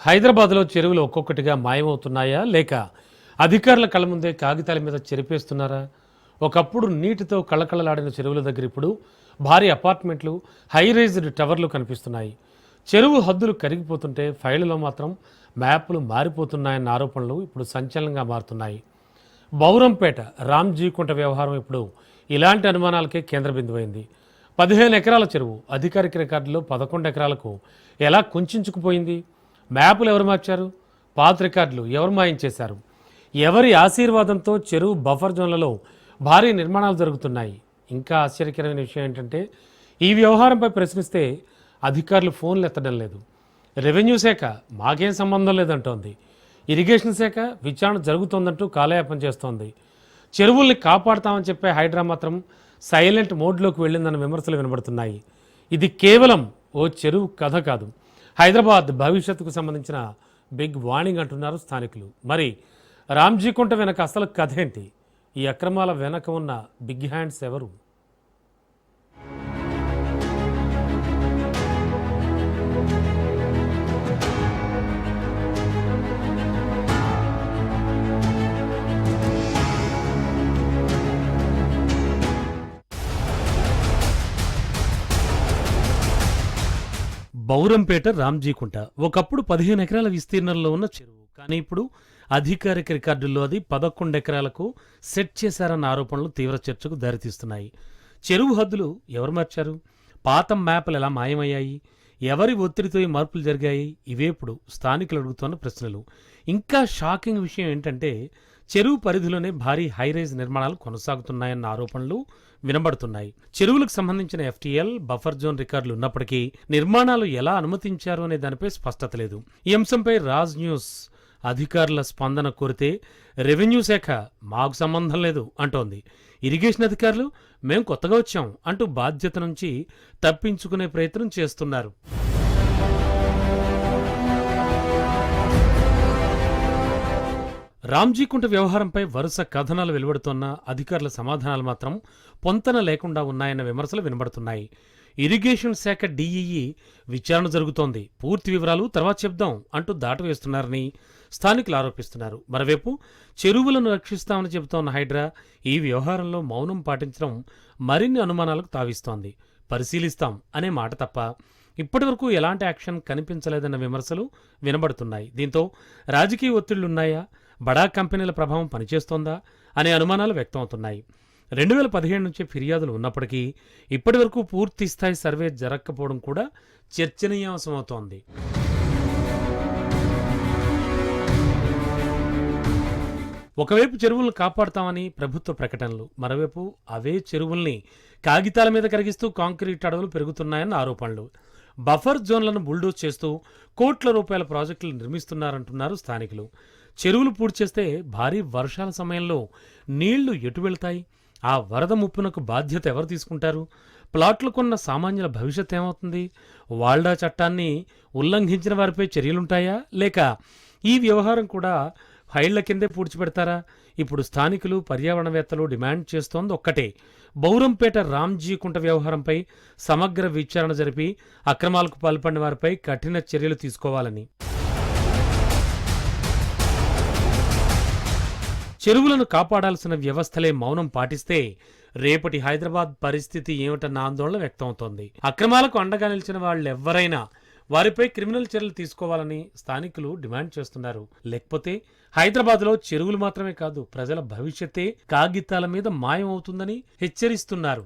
హైదరాబాద్లో చెరువులు ఒక్కొక్కటిగా మాయమవుతున్నాయా లేక అధికారుల కళ్ళ ముందే కాగితాల మీద చెరిపేస్తున్నారా? ఒకప్పుడు నీటితో కళకళలాడిన చెరువుల దగ్గర ఇప్పుడు భారీ అపార్ట్మెంట్లు, హై రైజ్డ్ టవర్లు కనిపిస్తున్నాయి. చెరువు హద్దులు కరిగిపోతుంటే ఫైళ్లలో మాత్రం మ్యాప్లు మారిపోతున్నాయన్న ఆరోపణలు ఇప్పుడు సంచలనంగా మారుతున్నాయి. బౌరంపేట రామ్జీకుంట వ్యవహారం ఇప్పుడు ఇలాంటి అనుమానాలకే కేంద్ర బిందువైంది. 15 ఎకరాల చెరువు అధికారిక రికార్డులో 11 ఎకరాలకు ఎలా కుంచుకుపోయింది? మ్యాపులు ఎవరు మార్చారు? పాత రికార్డులు ఎవరు మాయించేశారు? ఎవరి ఆశీర్వాదంతో చెరువు బఫర్ జోన్లలో భారీ నిర్మాణాలు జరుగుతున్నాయి? ఇంకా ఆశ్చర్యకరమైన విషయం ఏంటంటే ఈ వ్యవహారంపై ప్రశ్నిస్తే అధికారులు ఫోన్లు ఎత్తడం లేదు. రెవెన్యూ శాఖ మాకేం సంబంధం లేదంటోంది. ఇరిగేషన్ శాఖ విచారణ జరుగుతోందంటూ కాలయాపన చేస్తోంది. చెరువుల్ని కాపాడుతామని చెప్పే హైడ్రా మాత్రం సైలెంట్ మోడ్లోకి వెళ్ళిందన్న విమర్శలు వినబడుతున్నాయి. ఇది కేవలం ఓ చెరువు కథ కాదు, హైదరాబాద్ భవిష్యత్తుకు సంబంధించిన బిగ్ వార్నింగ్ అంటున్నారు స్థానికులు. మరి రామ్జీకుంట వెనక అసలు కథ ఏంటి? ఈ అక్రమాల వెనక ఉన్న బిగ్ హ్యాండ్స్ ఎవరు? బౌరంపేట రామ్జీకుంట ఒకప్పుడు 15 ఎకరాల విస్తీర్ణంలో ఉన్న చెరువు. కానీ ఇప్పుడు అధికారిక రికార్డుల్లో అది 11 ఎకరాలకు సెట్ చేశారన్న ఆరోపణలు తీవ్ర చర్చకు దారితీస్తున్నాయి. చెరువు హద్దులు ఎవరు మార్చారు? పాత మ్యాప్లు ఎలా మాయమయ్యాయి? ఎవరి ఒత్తిడితో ఈ మార్పులు జరిగాయి? ఇవే ఇప్పుడు స్థానికులు అడుగుతున్న ప్రశ్నలు. ఇంకా షాకింగ్ విషయం ఏంటంటే చెరువు పరిధిలోనే భారీ హైరైజ్ నిర్మాణాలు కొనసాగుతున్నాయన్న ఆరోపణలు వినబడుతున్నాయి. చెరువులకు సంబంధించిన FTL, బఫర్ జోన్ రికార్డులు ఉన్నప్పటికీ నిర్మాణాలు ఎలా అనుమతించారు అనే దానిపై స్పష్టత లేదు. ఈ అంశంపై రాజ్ న్యూస్ అధికారుల స్పందన కోరితే రెవెన్యూ శాఖ మాకు సంబంధం లేదు అంటోంది. ఇరిగేషన్ అధికారులు మేం కొత్తగా వచ్చాం అంటూ బాధ్యత నుంచి తప్పించుకునే ప్రయత్నం చేస్తున్నారు. రామ్జీకుంట వ్యవహారంపై వరుస కథనాలు వెలువడుతున్న అధికారుల సమాధానాలు మాత్రం పొంతన లేకుండా ఉన్నాయన్న విమర్శలు వినబడుతున్నాయి. ఇరిగేషన్ శాఖ DEE విచారణ జరుగుతోంది, పూర్తి వివరాలు తర్వాత చెప్దాం అంటూ దాటవేస్తున్నారని స్థానికులు ఆరోపిస్తున్నారు. మరోవైపు చెరువులను రక్షిస్తామని చెబుతోన్న హైడ్రా ఈ వ్యవహారంలో మౌనం పాటించడం మరిన్ని అనుమానాలకు తావిస్తోంది. పరిశీలిస్తాం అనే మాట తప్ప ఇప్పటివరకు ఎలాంటి యాక్షన్ కనిపించలేదన్న విమర్శలు వినబడుతున్నాయి. దీంతో రాజకీయ ఒత్తిళ్లున్నాయా, బడా కంపెనీల ప్రభావం పనిచేస్తోందా అనే అనుమానాలు వ్యక్తమవుతున్నాయి. 2017 నుంచే ఫిర్యాదులు ఉన్నప్పటికీ ఇప్పటివరకు పూర్తి స్థాయి సర్వే జరగకపోవడం కూడా చర్చనీయాంశమవుతోంది. ఒకవైపు చెరువులను కాపాడుతామని ప్రభుత్వ ప్రకటనలు, మరోవైపు అవే చెరువుల్ని కాగితాల మీద కరిగిస్తూ కాంక్రీట్ అడవులు పెరుగుతున్నాయన్న ఆరోపణలు. బఫర్ జోన్లను బుల్డోజ్ చేస్తూ కోట్ల రూపాయల ప్రాజెక్టులు నిర్మిస్తున్నారంటున్నారు స్థానికులు. చెరువులు పూర్తి చేస్తే భారీ వర్షాల సమయంలో నీళ్లు ఎటు వెళ్తాయి? ఆ వరద ముప్పునకు బాధ్యత ఎవరు తీసుకుంటారు? ప్లాట్లు కొన్న సామాన్యుల భవిష్యత్ ఏమవుతుంది? వాల్డా చట్టాన్ని ఉల్లంఘించిన వారిపై చర్యలుంటాయా, లేక ఈ వ్యవహారం కూడా ఫైళ్ల కిందే పూడ్చిపెడతారా? ఇప్పుడు స్థానికులు, పర్యావరణవేత్తలు డిమాండ్ చేస్తోంది ఒక్కటే, బౌరంపేట రామ్జీకుంట వ్యవహారంపై సమగ్ర విచారణ జరిపి అక్రమాలకు పాల్పడిన వారిపై కఠిన చర్యలు తీసుకోవాలని. చెరువులను కాపాడాల్సిన వ్యవస్థలే మౌనం పాటిస్తే రేపటి హైదరాబాద్ పరిస్థితి ఏమిటన్న ఆందోళన వ్యక్తమవుతోంది. అక్రమాలకు అండగా నిలిచిన వాళ్ళెవ్వరైనా వారిపై క్రిమినల్ చర్యలు తీసుకోవాలని స్థానికులు డిమాండ్ చేస్తున్నారు. లేకపోతే హైదరాబాద్లో చెరువులు మాత్రమే కాదు, ప్రజల భవిష్యత్తే కాగితాల మీద మాయమవుతుందని హెచ్చరిస్తున్నారు.